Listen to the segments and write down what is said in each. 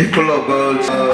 People of God.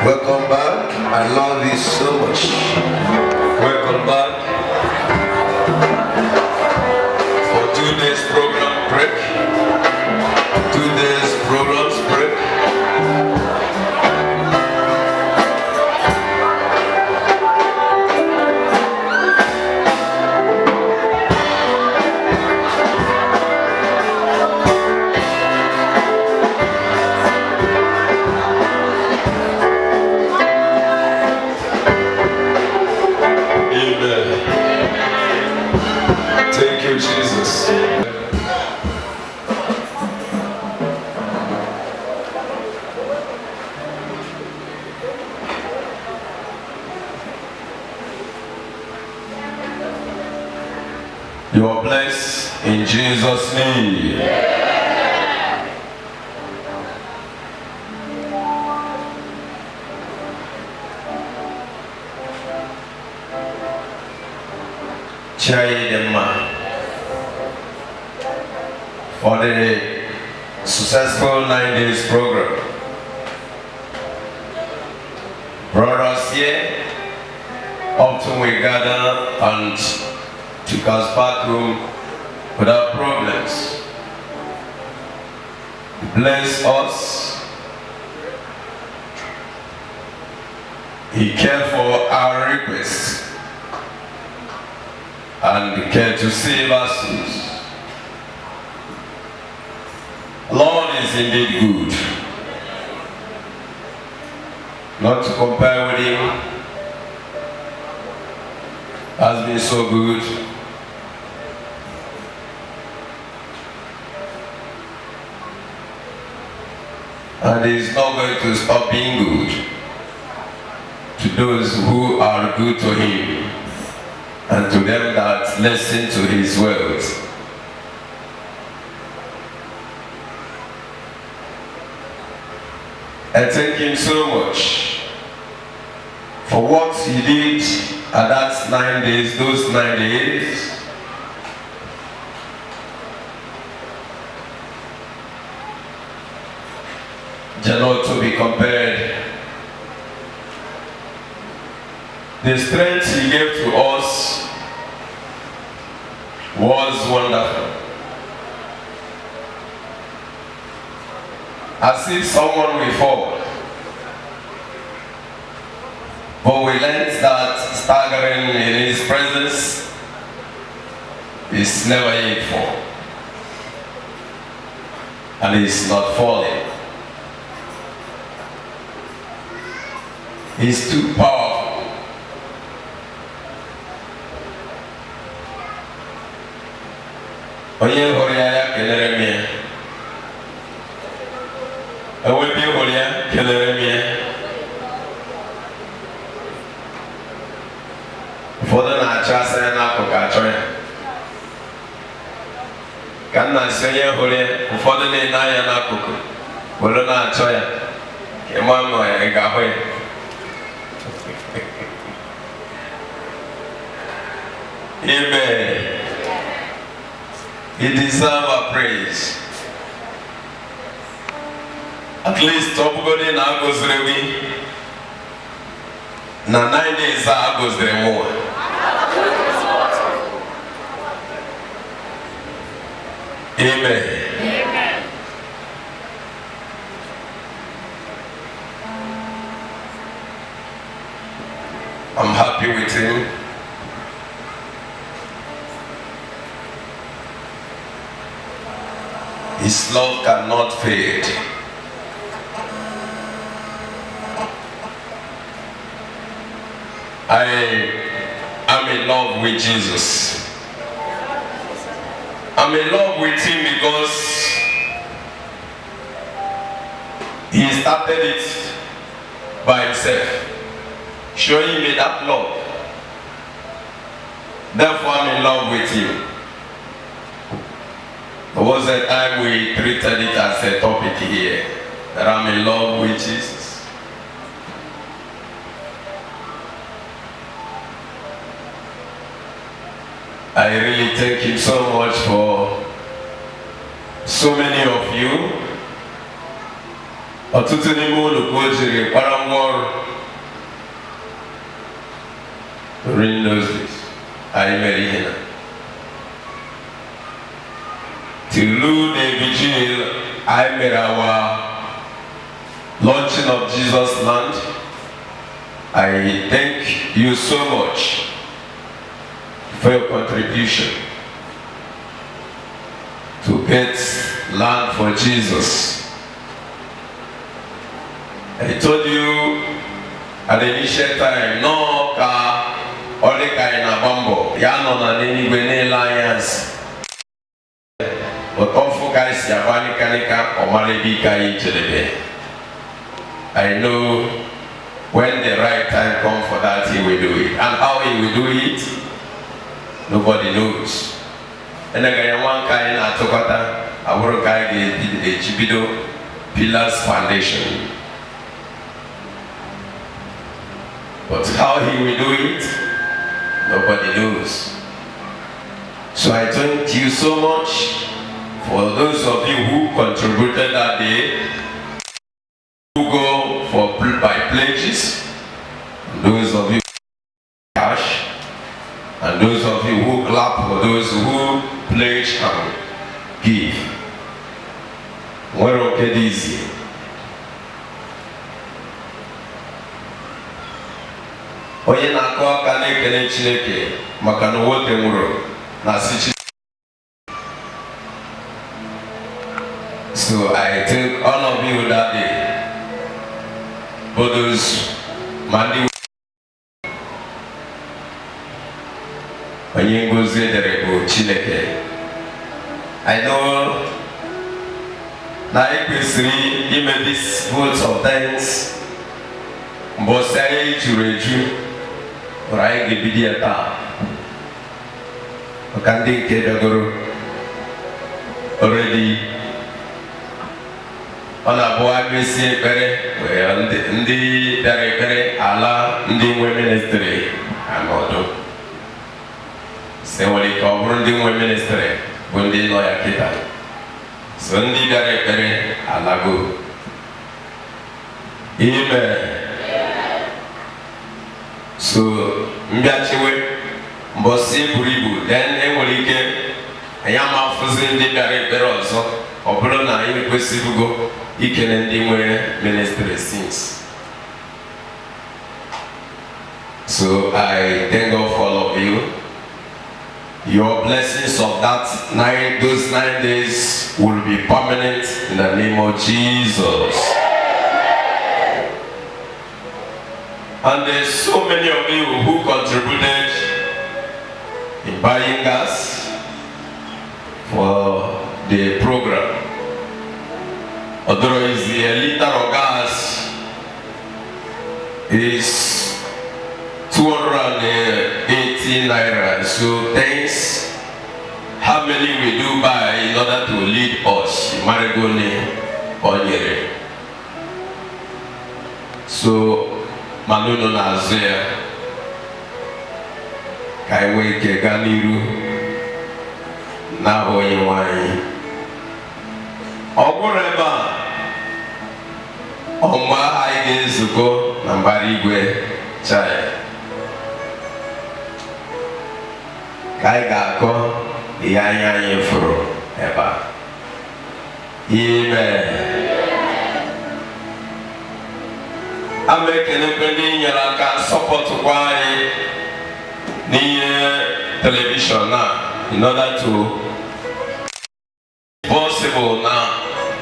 Welcome back. I love you so much. Welcome back for 2 days program break. 2 days programs break. You are blessed in Jesus' name. Chai Dema for the successful 9 days program. Brothers here, often we gather and took us back home without problems. Bless us. He cared for our requests and cared to save our souls. Lord is indeed good. Not to compare with him, has been so good. And he is not going to stop being good to those who are good to him and to them that listen to his words. I thank him so much for what he did at that 9 days, those 9 days. They're not to be compared. The strength he gave to us was wonderful. As if someone will fall. But we learned that staggering in his presence is never yet fall. And he's not falling. He's too powerful. Oye Horia Keleremia. I will be Horia Keleremia. For the Nachasa and Apocachoy. Can I say Horia for the Naya and Apoco? Well, not Choya. Kemamo and Gahoy. Amen. He deserves our praise. At least everybody now goes ready. Now 9 days I goes there more. Amen. Amen. I'm happy with him. His love cannot fade. I am in love with Jesus. I'm in love with him because he started it by himself, showing me that love. Therefore, I'm in love with him. There was a time we treated it as a topic here, that I'm in love with Jesus. I really thank him so much for so many of you. During those days, I married him. Till the vigil, I made our launching of Jesus Land. I thank you so much for your contribution to get land for Jesus. I told you at the initial time, no car, only car in a bumbo. Ya no na nini gwene alliance. But all guys, Yavani Kanika or Malibika each I know when the right time comes for that, he will do it. And how he will do it, nobody knows. and again one kind at Tokata, our guy did a Chibido Pillars Foundation. But how he will do it, nobody knows. So I thank you so much for those of you who contributed that day, who go for by pledges, those of you cash, and those of you who clap for those who pledge and give. We're okay easy. Onye na-akọ aka na-ekele Chineke maka na nwoke nwụrụ na si. So I thank all of you that day. For those Mandi onye ngozi edere bụ Chineke. I know na ekwesịrị ime this vote of thanks mbọsị anyị juru eju. Anyị ga-ebido ya taa maka ndị nke bịagoro already ọ na-abụ agụsi ekpere ndị bịara ekpere ala ndị nwe ministri anọdụ se nwere ike ọ bụrụ ndị nwe ministri bụ ndị nọ ya kịta so ndị bịara ekpere alago ime. So mbiachiwe mbosi buru ibu then enwere ike anya ma afụzi ndị bịara ekpere ọzọ ọ bụrụ na anyị kwesịrịgo ikele ndị nwere ministry since. So I thank God for all of you. Your blessings of those 9 days will be permanent in the name of Jesus. And there's so many of you who contributed in buying gas for the program. Otherwise, a liter of gas is 280 naira. So thanks. How many we do buy in order to lead us? Marigone Onyere. So Manuno Nazia Kaiwe Keganiru na onye nwanyị ọgwụrụeba ọmụma anyị ga-ezukọ na mbara igwe chaya ka anyị ga-akọ ihe anyị fụrụ ebe a. I'm making a penny and support why the television now in order to possible now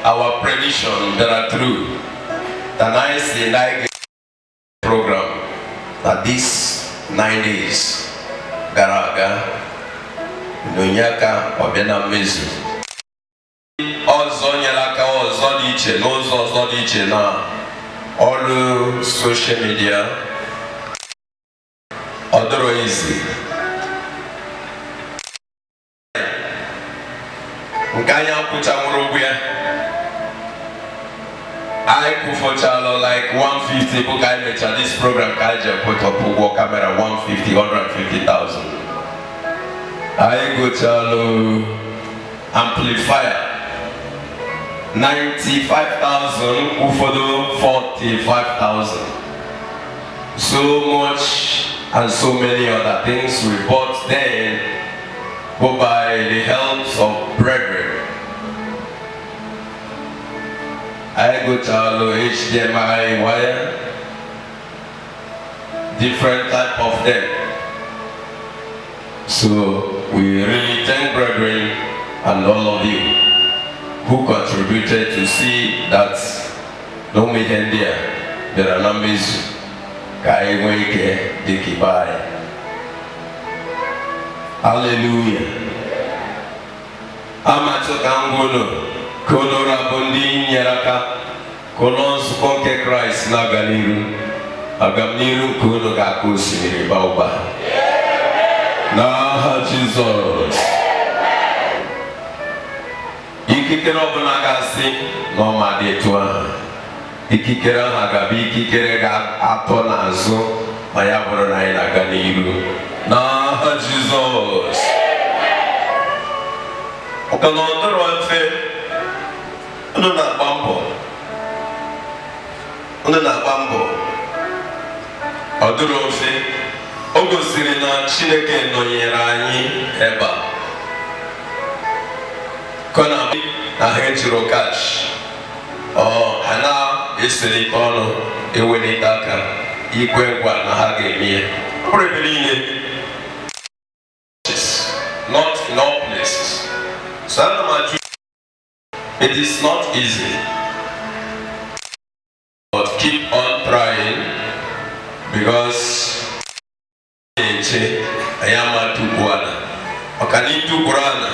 our prediction that are true. The nice like program that these 9 days Garaga Nunyaka Obena Mezu Ozo Nyalaka Ozo Liche Nozo Liche now. All social media, otherwise, Nkanya Kuchamurubia, I put for channel like 150 book I met at this program. Kaja put up a camera 150, 150,000. I go channel amplifier. 95,000, Ufodo 45,000. So much and so many other things we bought then, but by the help of brethren. I go to HDMI wire, different type of them. So we really thank brethren and all of you who contributed to see that no media there are numbers Kaiweke Dikibai. Hallelujah. Amato Kangono Konora Bondi Nyaraka Konos Konke Christ Naganiru Agamniru Kono Gakusi Bauba. Now Jesus. ikikere ọbụla ga-asị na ọ ma dị etu ahụ, ikikere ahụ ga-abụ ikikere ga-atọ n'azụ ma ya bụrụ na anyị na-aga n'iru n'aha Jizọs. Maka na ọ dịrọ mfe, unu na-agba mbọ, ọ dịrọ mfe. O gosiri na Chineke nọnyere anyị ebe a. Kọna na ha ejiri kash, ha na-eserịta ọnụ, ewelite aka, ikwe ngwa na ha ga-eme ya. Ọ bụrụ ebe niile, not in all places. So it is not easy, but keep on trying, because ayama tukuana okani tukurana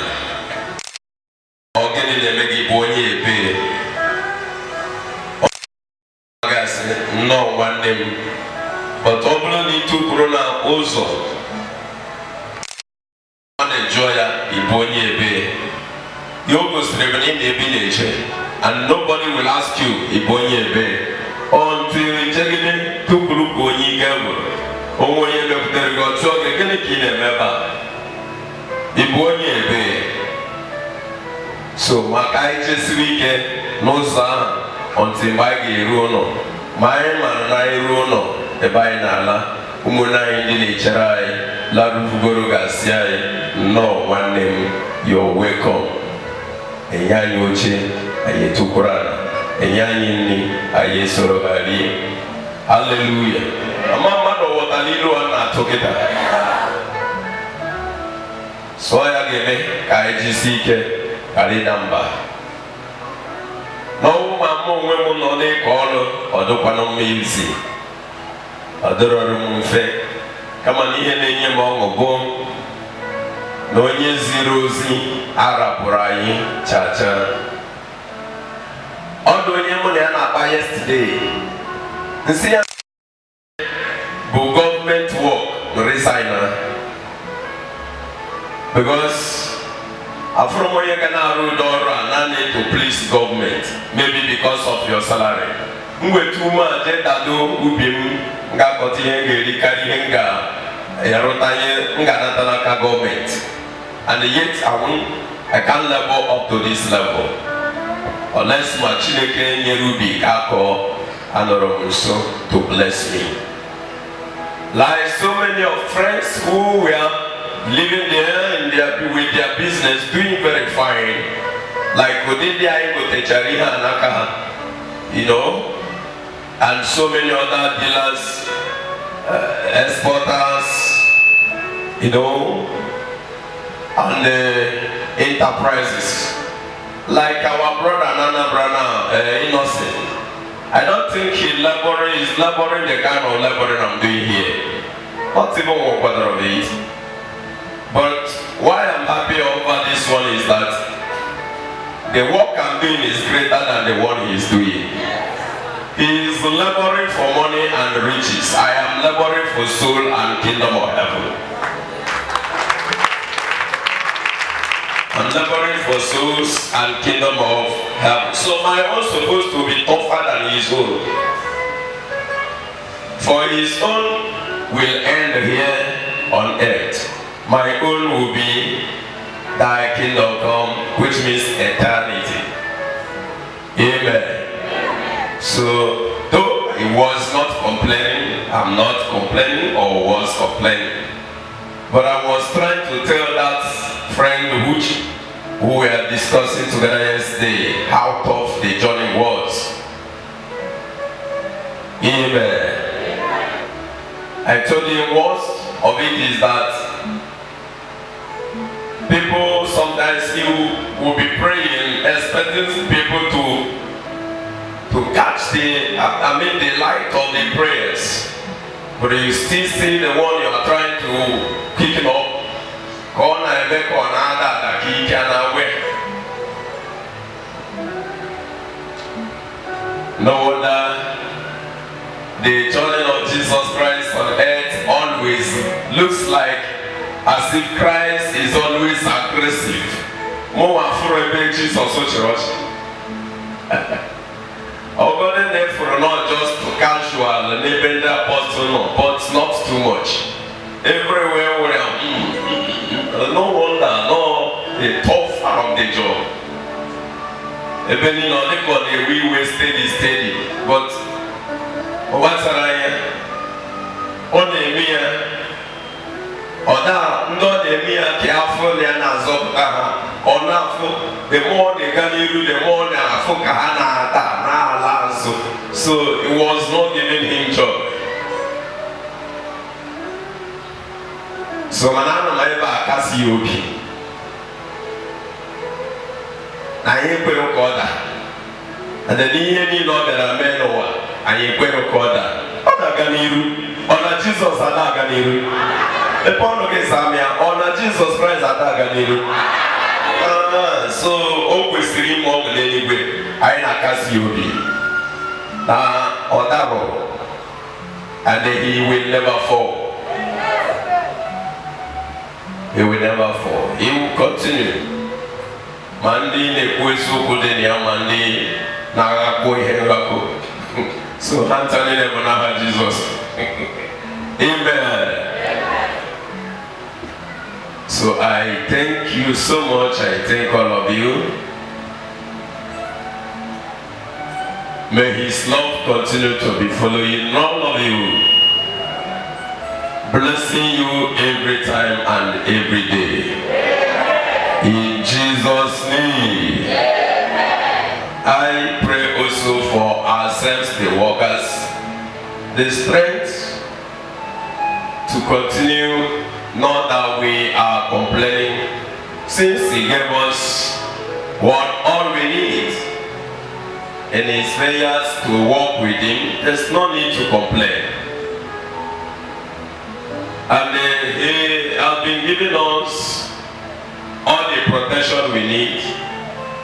ogeni lemegi bonye ebe ogase no nwanne m, but ọ bụrụ na itukuru na ụzọ ọ na-ejọ ya ibonye ebe you go straight in the village and nobody will ask you ibonye ebe until jegide tukuru bonye gabo onye mepụtara gị ọchụ oge gịnị ka ị na-emebe a ịbụ onye ebe. So maka anyị chesiri ike n'ụzọ ahụ ntị mgbe anyị ga-eru ụlọ, ma anyị mara na anyị ruo ụlọ ebe anyị na-ala, ụmụnne anyị ndị na-echere anyị larụbugoro ga-asị anyị nnọọ nwanne m, you're welcome. Enye anyị oche, anyị etukwuru ala, enye anyị nri, anyị esoro ha rie. Hallelujah. Ama mmadụ ghọtara ilu ọ na-atụ kịta, so ya ga-eme ka anyị jisi ike ghara ịda mba. N'ọnwụ ma mụ onwe m nọ n'ịkọ ọrụ, ọ dịkwana mma izi, ọ dịrọrọ m mfe, kama na ihe na-enye m ọṅụ bụ na onye ziri ozi arapụrụ anyị chacha. Ọ dị onye mụ na ya na-akpa yesterday, nsị ya bụ government work resigner, because after onye ga na-arụ ụdị ọrụ a naanị to please government, maybe because of your salary. M wetu ume a jee dado ubi m ga-akọta ihe ga-eri karịa ihe m ga-arụta ihe m ga-anata n'aka gọọmenti, and yet I can't level up to this level unless ma Chineke nyere ubi akọ anọrọ m nso to bless me. Like so many of friends who were living there with their business, doing very fine, like you know, and so many other dealers, exporters, you know, and enterprises, like our brother Nana Brana, Innocent. I don't think he's laboring the kind of laboring I'm doing here. Not even 1/4 of it. But why I'm happy over this one is that the work I'm doing is greater than the one he's doing. He is laboring for money and riches. I am laboring for soul and kingdom of heaven. I'm laboring for souls and kingdom of heaven. So my own is supposed to be tougher than his own. For his own will end here on earth. My own will be thy kingdom come, which means eternity. Amen. So though he was not complaining, I'm not complaining or was complaining, but I was trying to tell that friend who were discussing together yesterday how tough the journey was. Amen. I told him most of it is that people sometimes you will be praying, expecting people to catch the light of the prayers, but you still see the one you are trying to pick up. No wonder the journey of Jesus Christ on earth always looks like as if Christ is always aggressive. More for a big Jesus church. Over there for not just casual and even the apostle, but not too much. Everywhere we are, no wonder, no, the tough from the job. Even in the we were steady, but what's I on the mere or now, not the mere careful and as of or now, the more they can do, the more they are for Kahana, so it was not giving him job. So, Manana, my back as you be. I ain't going to call that. And the DNA know that I may know what I ain't going to call that. Honor Ganiru, honor Jesus and Ganiru. The point of Samia, honor Jesus Christ and Ganiru. So, always three more than anyway. I ain't a Cassiope. Odaro. And he will never fall. He will never fall. He will continue. Mandi ne kwesu kudenia mandi na koi henrako. So Anthony never know Jesus. Amen. So I thank you so much. I thank all of you. May His love continue to be following all of you, blessing you every time and every day. In Jesus' name. I pray also for ourselves, the workers, the strength to continue, not that we are complaining, since He gave us what all we need in His prayers to walk with Him. There's no need to complain. And He has been giving us all the protection we need,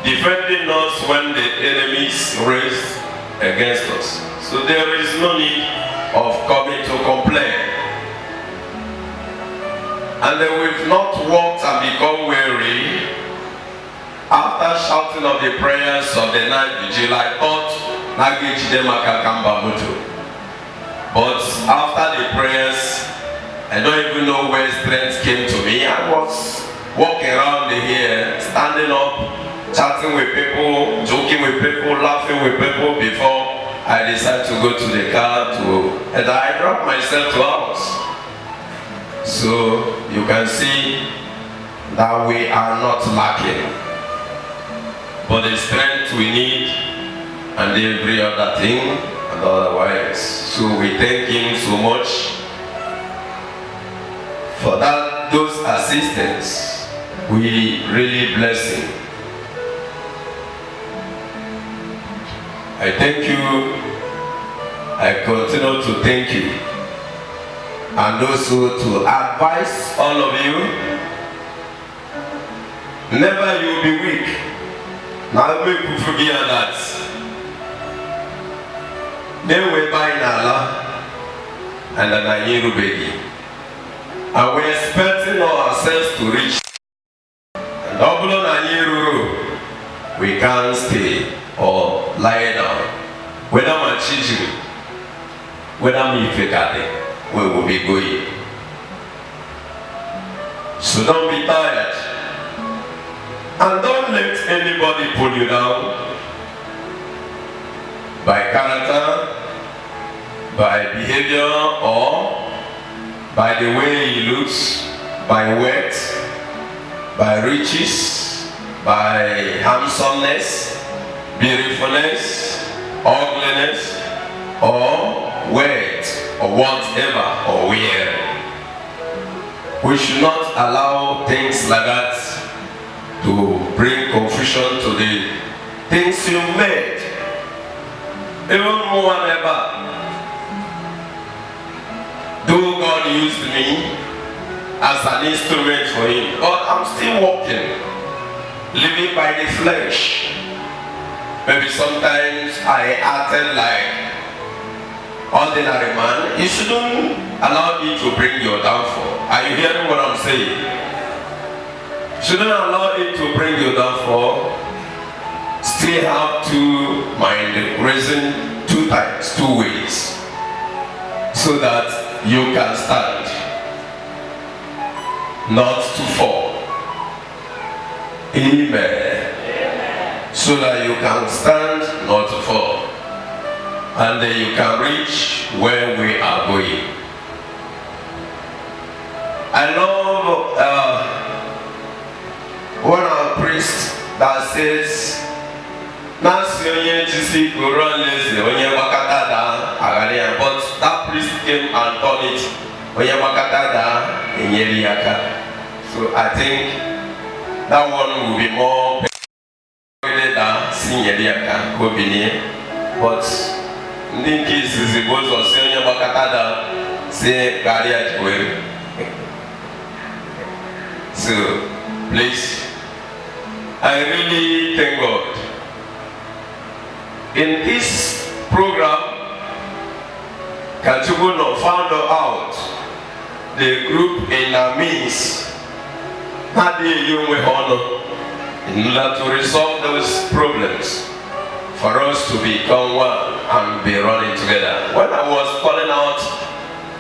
defending us when the enemies raise against us. So there is no need of coming to complain. And we've not walked and become weary. After shouting of the prayers of the night vigil, I thought but after the prayers, I don't even know where strength came to me. I was walking around here, standing up, chatting with people, joking with people, laughing with people before I decided to go to the car and I dropped myself to house. So you can see that we are not lacking, but the strength we need and every other thing and otherwise. So we thank Him so much for that, those assistants. We really bless Him. I thank you. I continue to thank you. And also to advise all of you, never you will be weak. Now make you forget that. Then we buy Allah and then I hear you. And we're expecting ourselves to reach. We can't stay or lie down. Whether my children, whether me fekade, we will be going. So don't be tired. And don't let anybody pull you down by character, by behavior, or by the way he looks, by wealth, by riches, by handsomeness, beautifulness, ugliness, or wealth, or whatever, or where. We should not allow things like that to bring confusion to the things you made. Even more than ever, though God used me as an instrument for Him, but I'm still walking, living by the flesh. Maybe sometimes I acted like ordinary man. You shouldn't allow me to bring your downfall. Are you hearing what I'm saying? Shouldn't allow it to bring you downfall. Still have to mind reason two times, two ways, so that you can stand, not to fall. Amen. So that you can stand, not to fall, and then you can reach where we are going. I love one of our priests that says, but that priest came and turned it. So I think that one will be more but in case it goes on say so please, I really thank God. In this program, Kachubuno found out the group in our midst had a young honor in order to resolve those problems, for us to become one and be running together. When I was calling out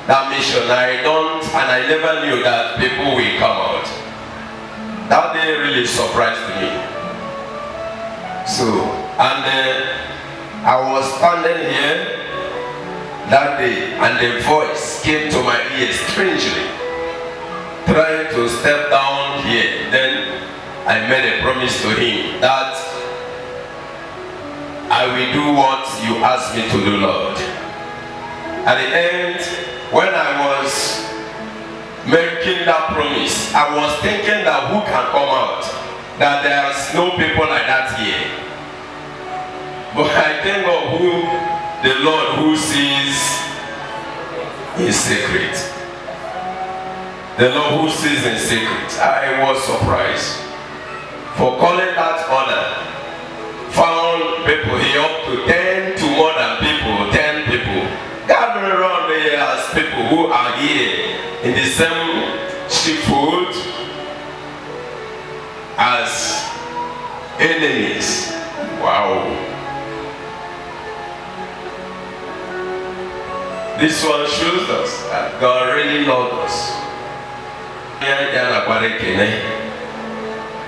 that mission, I never knew that people will come out. That day really surprised me. So, and I was standing here that day, and the voice came to my ears strangely, trying to step down here. Then I made a promise to him that I will do what you asked me to do, Lord. At the end, when I was making that promise, I was thinking that who can come out? That there's no people like that here. But I thank God the Lord who sees in secret. The Lord who sees in secret. I was surprised. For calling that order, found people here up to 10 to more than people, 10 people. Gathering around there as people who are here in the same sheepfold as enemies. Wow. This one shows us that God really loves us.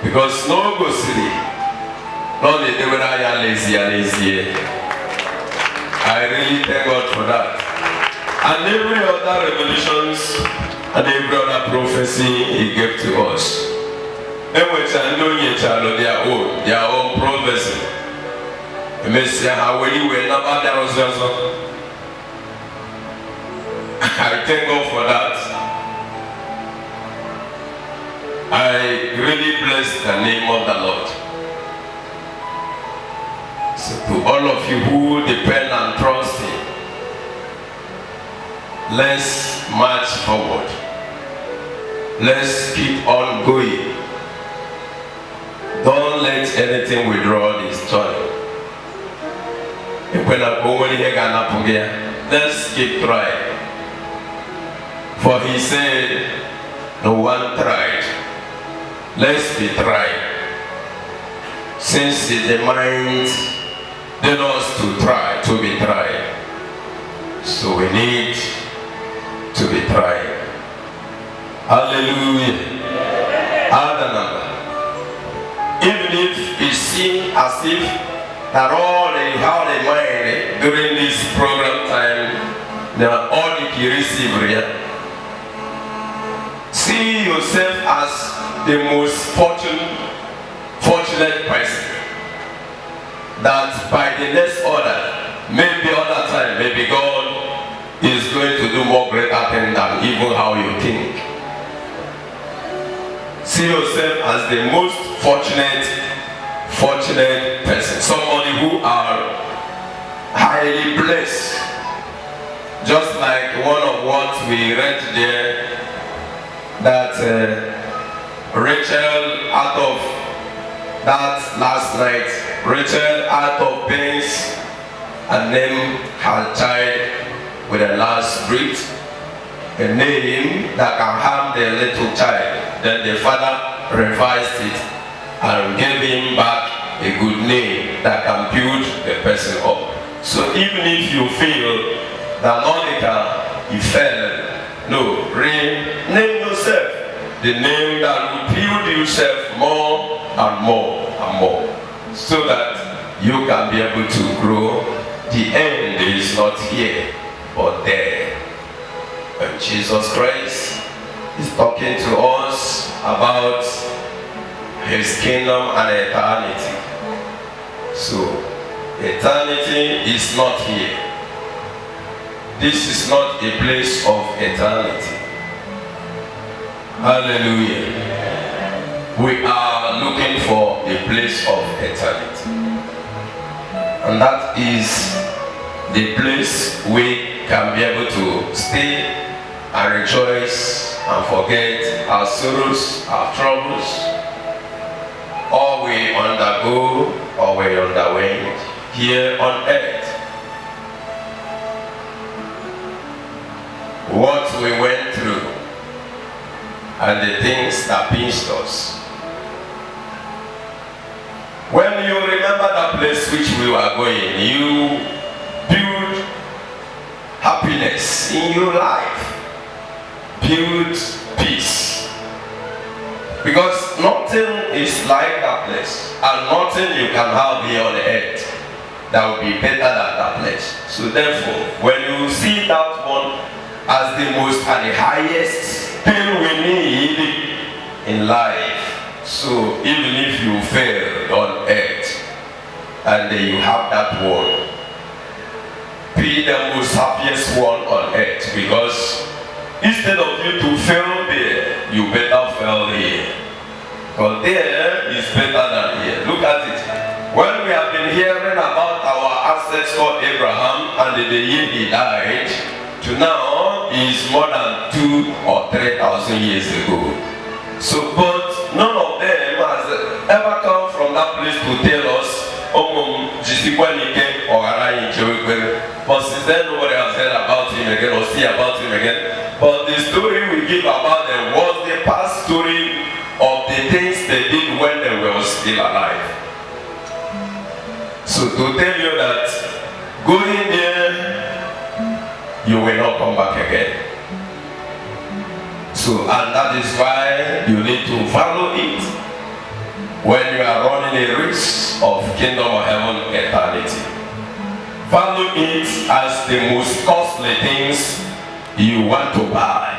Because no go city, not the devil I lazy. I really thank God for that. And every other revelations and every other prophecy He gave to us. Every time their own prophecy. Messiah, how will you win about that? I thank God for that. I really bless the name of the Lord. So to all of you who depend and trust Him, let's march forward. Let's keep on going. Don't let anything withdraw this joy. Let's keep trying. For He said, no one tried. Let's be trying. Since He demands us to try, to be trying. So we need to be trying. Hallelujah. Hallelujah. Even if it seems as if that all they have in mind during this program time, they are all the key receiver. See yourself as the most fortunate person. That by the next order, maybe other time, maybe God is going to do more greater things than even how you think. See yourself as the most fortunate person. Somebody who are highly blessed. Just like one of what we read there, that Rachel out of that last night, Rachel out of pains and named her child with a last breath, a name that can harm the little child. Then the father revised it and gave him back a good name that can build the person up. So even if you feel that Monica, you fell, no, rename yourself the name that will build yourself more and more and more, so that you can be able to grow. The end is not here, but there. And Jesus Christ is talking to us about his kingdom and eternity. So, eternity is not here. This is not a place of eternity. Hallelujah. We are looking for a place of eternity. And that is the place we can be able to stay and rejoice and forget our sorrows, our troubles, all we undergo or we underwent here on earth. What we went through and the things that pinched us. When you remember that place which we were going, you build happiness in your life, build peace. Because nothing is like that place, and nothing you can have here on earth that will be better than that place. So therefore, when you see that one as the most and the highest thing we need in life, so even if you fail on earth and then you have that one, be the most happiest one on earth, because instead of you to fail there, you better fail here. Because there is better than here. Look at it. When we have been hearing about our ancestor Abraham and the year he died, to now is more than 2,000 or 3,000 years ago. So, but none of them has ever come from that place to tell us, but since then nobody has heard about him again or see about him again. But the story we give about them was the past story of the things they did when they were still alive. So to tell you that going there, you will not come back again. So, and that is why you need to follow it when you are running a race of kingdom of heaven eternity. Follow it as the most costly things you want to buy.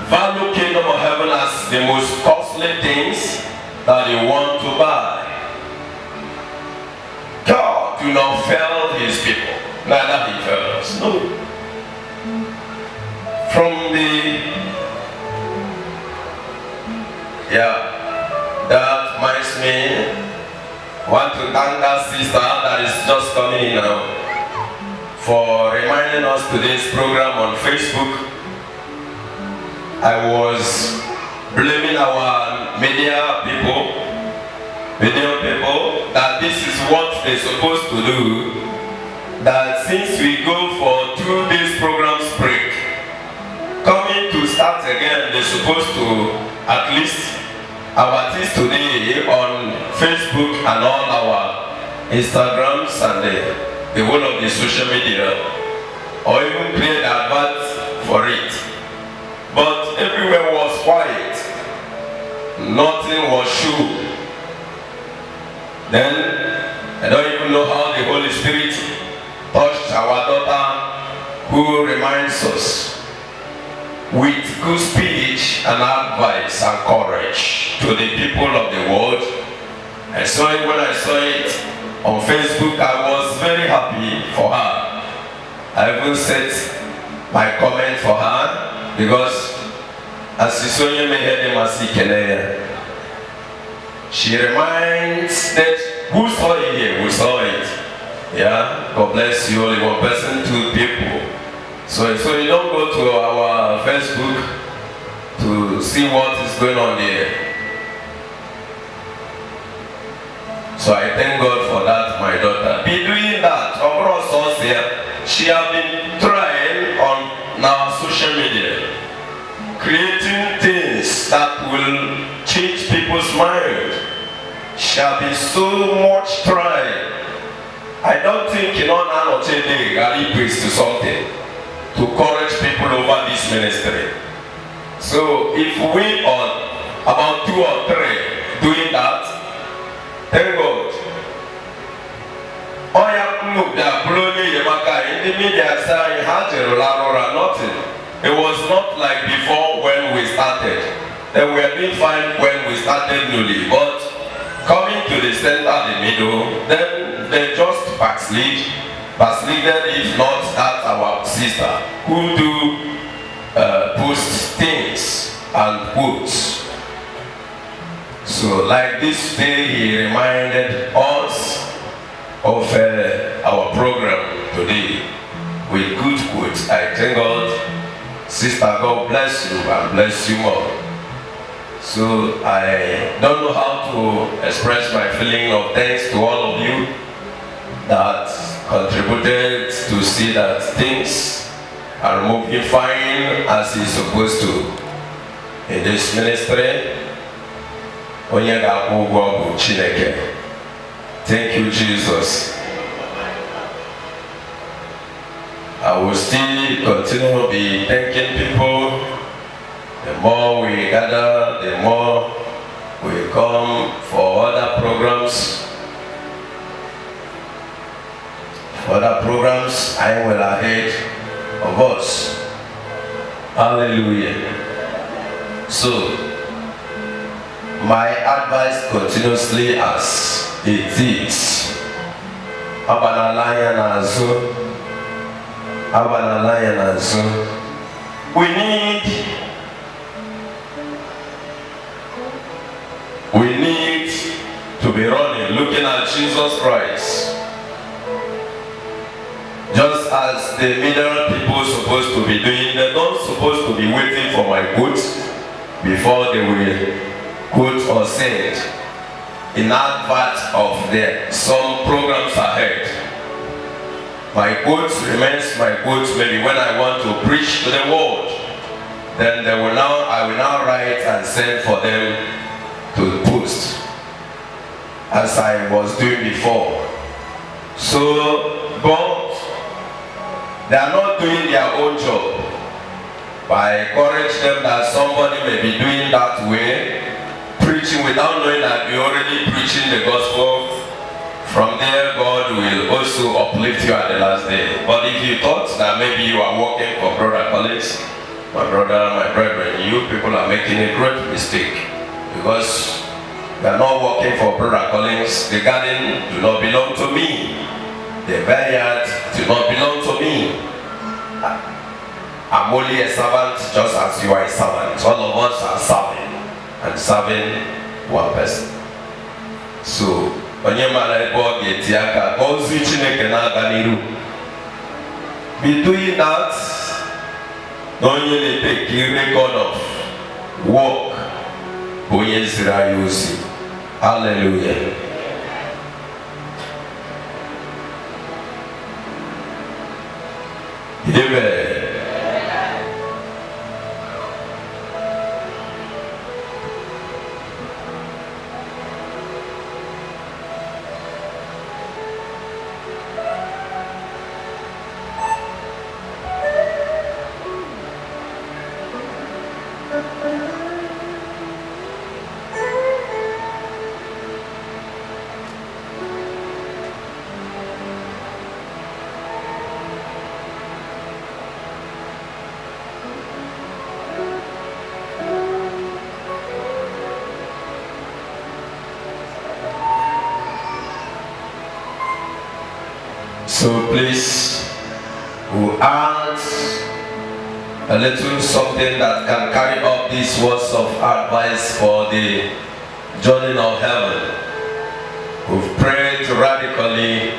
Value kingdom of heaven as the most costly things that you want to buy. God do not fail his people, neither he fails. No. From that reminds me, I want to thank that sister that is just coming in now for reminding us today's program on Facebook. I was blaming our media people that this is what they're supposed to do, that since we go for 2 days programs break, coming to start again, they're supposed to at least advertise today on Facebook and all our Instagrams and the whole of the social media, or even create adverts for it. But everywhere was quiet. Nothing was shown. Then, I don't even know how the Holy Spirit touched our daughter, who reminds us with good speech and advice and courage to the people of the world. I saw it when I saw it on Facebook. I was very happy for her. I even set my comment for her, because as she reminds that who saw it here? We saw it. Yeah, God bless you, only one person, 2 people. So you don't go to our Facebook to see what is going on there. So I thank God for that, my daughter. Be doing that. She has been trying on our social media, creating things that will change people's mind shall be so much tried. I don't think not today Gary prays to something to encourage people over this ministry. So if we are about 2 or 3 doing that, thank God. In the media saying nothing. It was not like before when we started. Then we are doing fine when we started newly, but coming to the center, the middle, then they just backslided if not that our sister who do post things and quotes. So like this day he reminded us of our program today with good quotes. I thank God. Sister, God bless you and bless you more. So I don't know how to express my feeling of thanks to all of you that contributed to see that things are moving fine as it's supposed to in this ministry. Thank you, Jesus. I will still continue to be thanking people. The more we gather, the more we come for other programs. I will ahead of us. Hallelujah. So, my advice continuously as it is. We need to be running, looking at Jesus Christ. Just as the middle people supposed to be doing, they're not supposed to be waiting for my quotes before they will quote or send in advert of some programs ahead. My quotes remains my quotes maybe when I want to preach to the world. Then I will now write and send for them to post as I was doing before. So, but they are not doing their own job. I encourage them that somebody may be doing that way, preaching without knowing that you're already preaching the gospel. From there, God will also uplift you at the last day. But if you thought that maybe you are working for Brother Collins, my brother, my brethren, you people are making a great mistake. Because you are not working for Brother Collins. The garden do not belong to me. The vineyard do not belong to me. I'm only a servant just as you are a servant. All of us are serving and serving one person. So, be doing that, don't you take a record of work. Hallelujah. Amen. So please, we'll add a little something that can carry up these words of advice for the journey of heaven. We've prayed radically,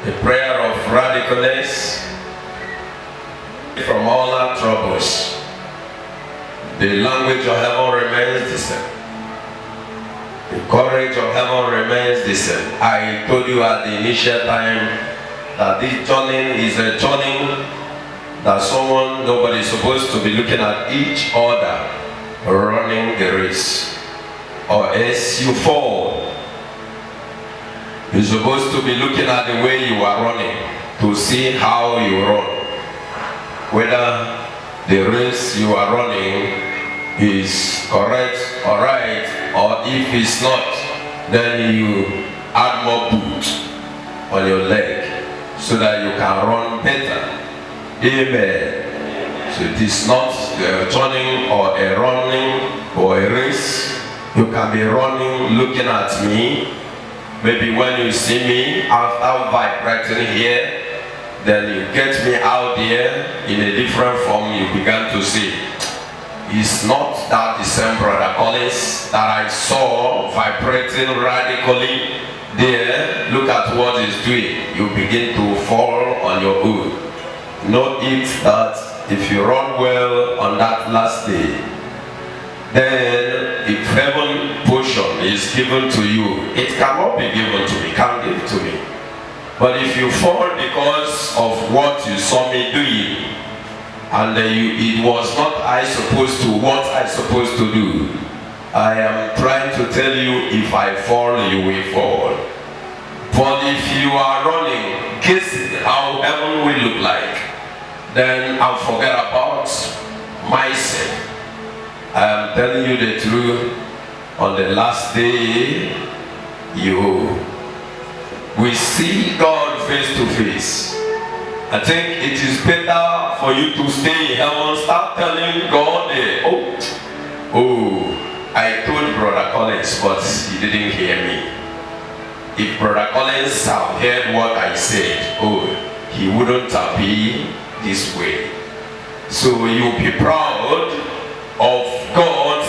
the prayer of radicalness from all our troubles. The language of heaven remains the same. The courage of heaven remains the same. I told you at the initial time that this journey is a journey that nobody is supposed to be looking at each other. running the race, or else you fall. You're supposed to be looking at the way you are running to see how you run. Whether the race you are running is correct or right, or if it's not, then you add more boot on your leg so that you can run better. Amen. So it is not a turning or a running or a race. You can be running looking at me. Maybe when you see me after vibrating here, then you get me out there in a different form. You began to see it's not that the same brother Collins that I saw vibrating radically there. Look at what he's doing. You begin to fall on your own. Know it that if you run well on that last day, then if heaven portion is given to you, it cannot be given to me, can't give to me. But if you fall because of what you saw me doing, and it was not what I supposed to do, I am trying to tell you, if I fall, you will fall. But if you are running, guessing how heaven will look like, then I'll forget about myself. I am telling you the truth. On the last day, you will see God face to face. I think it is better for you to stay in heaven. Start telling God, I told Brother Collins, but he didn't hear me. If Brother Collins had heard what I said, he wouldn't have been this way. So you'll be proud of God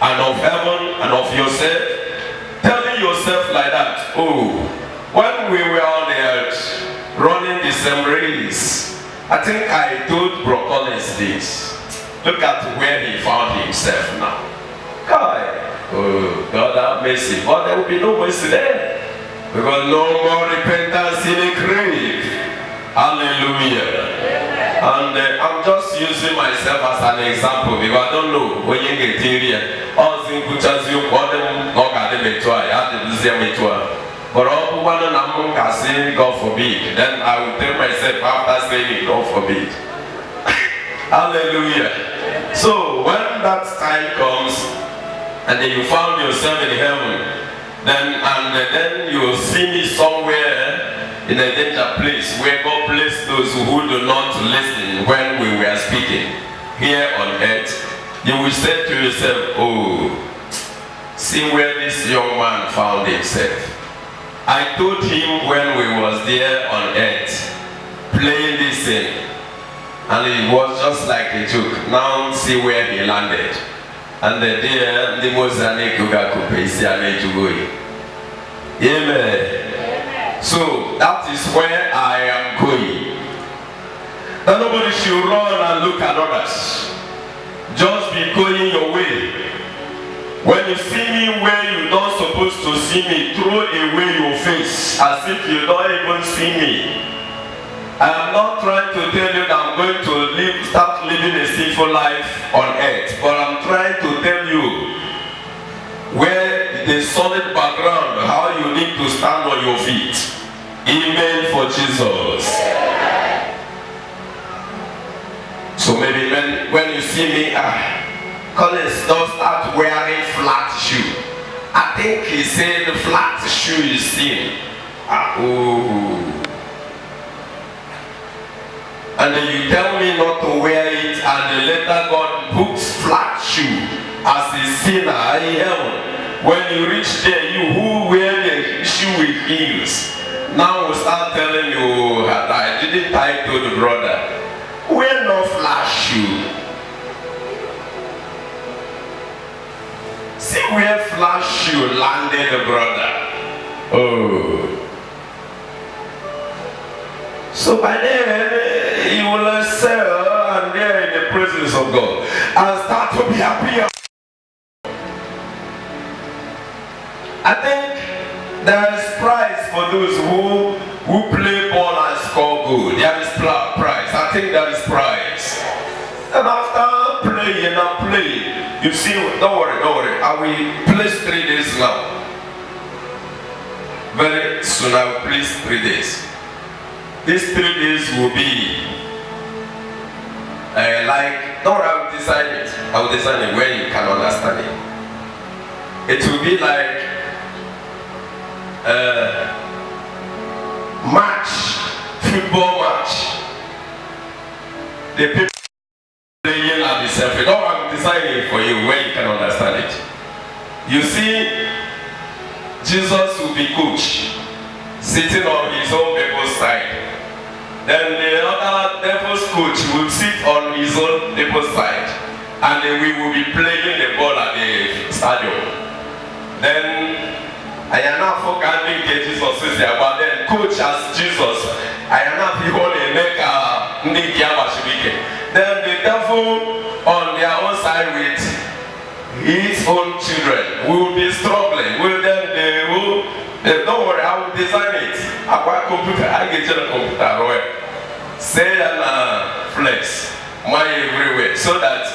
and of heaven and of yourself, telling yourself like that, when we were on the earth running the same race, I think I told Bro Collins this. Look at where he found himself now. God have mercy. But there will be no mercy there, because no more repentance in the grave. Hallelujah. And I'm just using myself as an example, because I don't know when you get here. All things which as you want them, not at the metua, at the museum metua. But all one and I'm saying, God forbid. Then I will tell myself after saying, God forbid. Hallelujah. So when that time comes, and then you found yourself in heaven, then you will see me somewhere in a danger place where God placed those who do not listen when we were speaking here on earth. You will say to yourself, see where this young man found himself. I told him when we was there on earth playing this thing, and it was just like a joke. Now see where he landed. And there the Mozambique Amen. So that is where I am going. That nobody should run and look at others. Just be going your way. When you see me where you don't supposed to see me, throw away your face as if you don't even see me. I am not trying to tell you that I'm going to start living a sinful life on earth, but I'm trying to tell you where the solid background, how you need to stand on your feet. Amen for Jesus. So maybe when you see me, Collins, don't start wearing flat shoe. I think he said the flat shoe is sin. And then you tell me not to wear it, and then later God puts flat shoe as a sinner in heaven. When you reach there, you who wear the shoe with heels, now we start telling you that I didn't tie to the brother. Wear no flat shoe. See where flat shoe landed the brother. So by then, you will excel and there in the presence of God and start to be happy. I think there is prize for those who play ball and score good. There is prize. I think there is prize. And after playing and playing, You see, don't worry. I will place 3 days now. Very soon I will place 3 days. These 3 days will be like, don't worry, I will design it. I will design it where you can understand it. It will be like match, football match. The people playing at the selfie. Don't worry, I will design it for you where you can understand it. You see, Jesus will be coach, sitting on his own people's side. Then the other devil's coach will sit on his own people's side. And then we will be playing the ball at the stadium. Then I am not forgetting Jesus, but then coach as Jesus. I am not the only maker. Then the devil on their own side with his own children will be struggling. Don't worry, I will design it. I buy computer, I get you a computer, right? Say and flex my everywhere, so that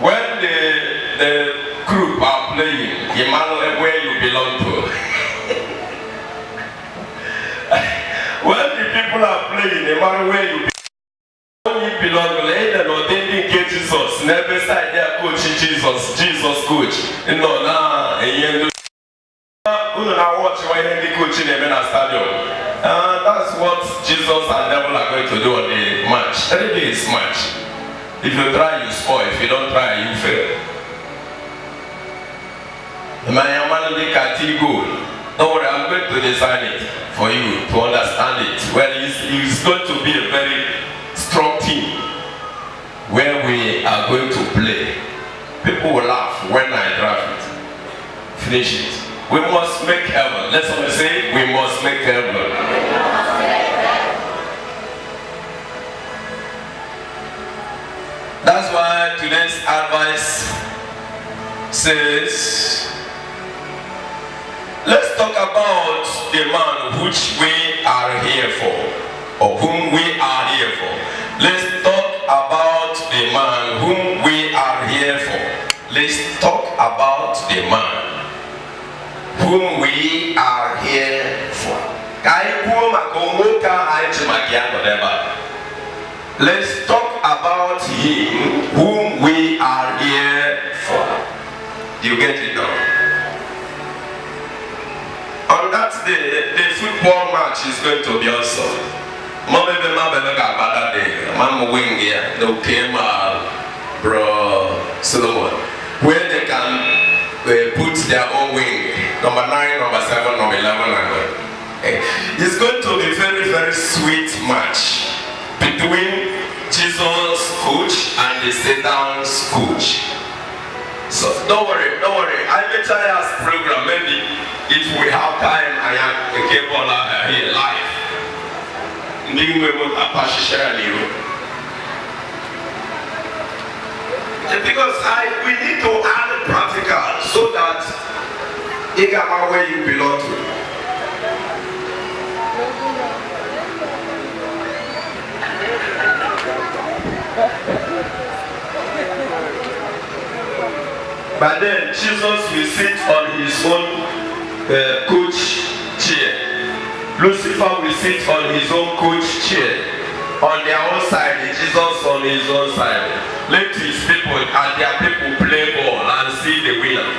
when the group are playing, Emmanuel, where you belong to. When the people are playing, Emmanuel, where you belong to, they didn't get Jesus. Never side their coach, Jesus coach. No, I watch when they coaching them in a stadium. That's what Jesus and devil are going to do on the match. 3 days match. If you try, you spoil. If you don't try, you fail. Don't worry, I'm going to design it for you to understand it. Well, it's going to be a very strong team where we are going to play. People will laugh when I draft it. Finish it. We must make heaven. Let's all say, we must make heaven. That's why today's advice says, let's talk about the man which we are here for, or whom we are here for. Let's talk about the man whom we are here for. Let's talk about the man whom we are here for. Let's talk about him whom we are here for. Do you get it now? On that day, the football match is going to be awesome. Mama wing here, they came bro Solomon, where they can put their own wing. Number 9, number 7, number 11. It's going to be very, very sweet match between Jesus' coach and the Satan's coach. So don't worry. I may try us program. Maybe if we have time, I am a cable here live. Because we need to add practical so that you get where you belong to. But then Jesus will sit on his own coach chair. Lucifer will sit on his own coach chair. On their own side, Jesus on his own side. Let his people and their people play ball and see the winner.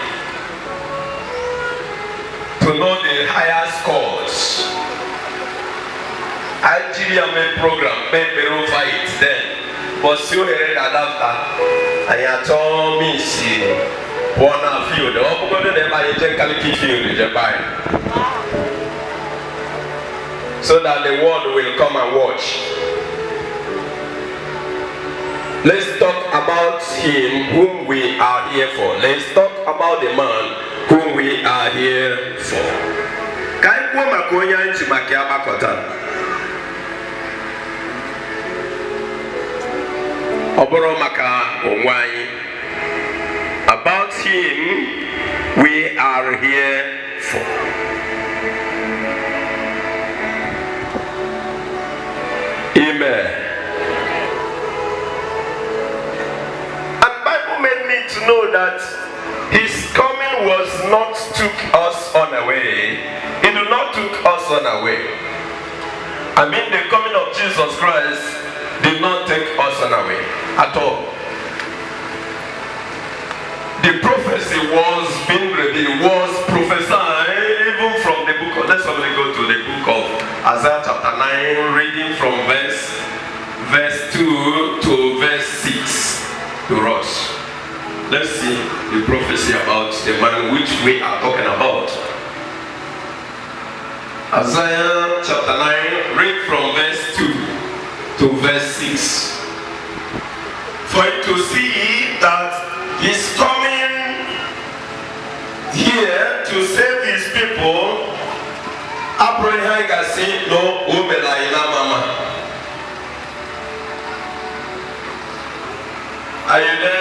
To know the higher scores. Algeria made program, made the fight then. But still heard that after. And you told me, see, one of you, the opposite of them, I technically field in Japan. So that the world will come and watch. Let's talk about him whom we are here for. Let's talk about the man whom we are here for. About him we are here for. Amen. And Bible made me to to know that his coming was not took us unaware. It did not took us unaware. I mean, the coming of Jesus Christ did not take us unaware at all. The prophecy was being revealed, was prophesied even from the book of, let's go to the book of Isaiah chapter 9, reading from verse 2 to verse 6 to us. Let's see the prophecy about the man which we are talking about. Isaiah chapter 9, read from verse 2 to verse 6. For you to see that he's coming here to save his people. Abraham gasi no umelaina mama. Are you there?